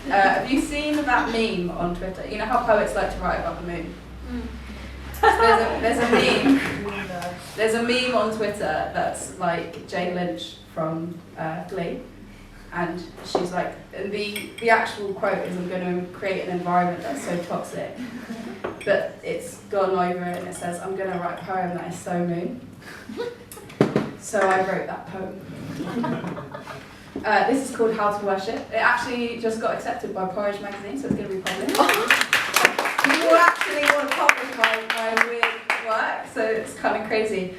Have you seen that meme on Twitter? You know how poets like to write about the moon? There's a meme on Twitter that's like Jane Lynch from Glee, and she's like, the actual quote is, "I'm going to create an environment that's so toxic," but it's gone over it and it says, "I'm going to write a poem that is so moon." So I wrote that poem. This is called How to Worship. It actually just got accepted by Porridge magazine, so it's going to be published. People actually want to publish my weird work, so it's kind of crazy.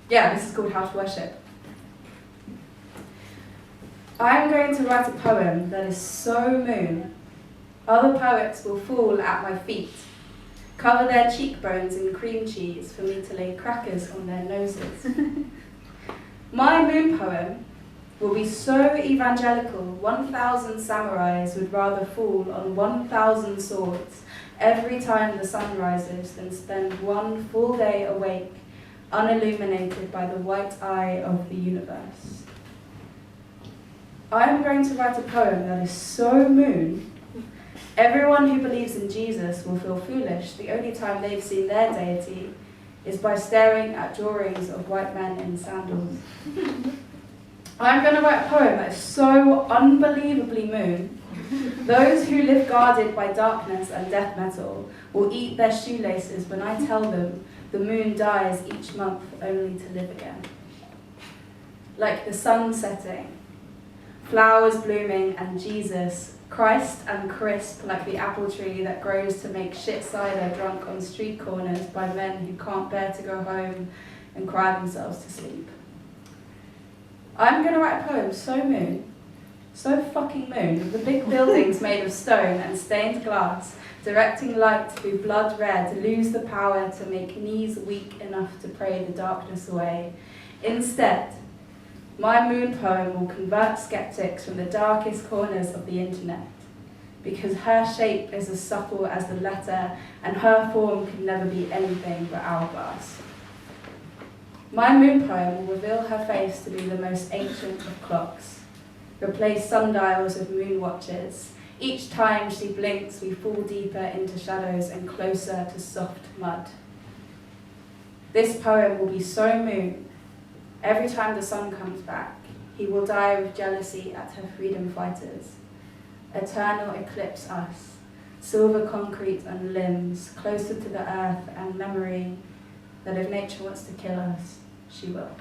This is called How to Worship. I am going to write a poem that is so moon, other poets will fall at my feet, cover their cheekbones in cream cheese for me to lay crackers on their noses. My moon poem will be so evangelical, 1,000 samurais would rather fall on 1,000 swords every time the sun rises than spend one full day awake, unilluminated by the white eye of the universe. I am going to write a poem that is so moon, everyone who believes in Jesus will feel foolish the only time they've seen their deity is by staring at drawings of white men in sandals. I'm going to write a poem that is so unbelievably moon, those who live guarded by darkness and death metal will eat their shoelaces when I tell them the moon dies each month only to live again. Like the sun setting, flowers blooming and Jesus, Christ and crisp like the apple tree that grows to make shit cider drunk on street corners by men who can't bear to go home and cry themselves to sleep. I'm going to write a poem so moon, so fucking moon, the big buildings made of stone and stained glass, directing light through blood red, lose the power to make knees weak enough to pray the darkness away. Instead, my moon poem will convert skeptics from the darkest corners of the internet, because her shape is as supple as the letter and her form can never be anything but hourglass. My moon poem will reveal her face to be the most ancient of clocks, replace sundials with moon watches. Each time she blinks, we fall deeper into shadows and closer to soft mud. This poem will be so moon, every time the sun comes back, he will die with jealousy at her freedom fighters. Eternal eclipse us, silver concrete and limbs, closer to the earth and memory that if nature wants to kill us, she will.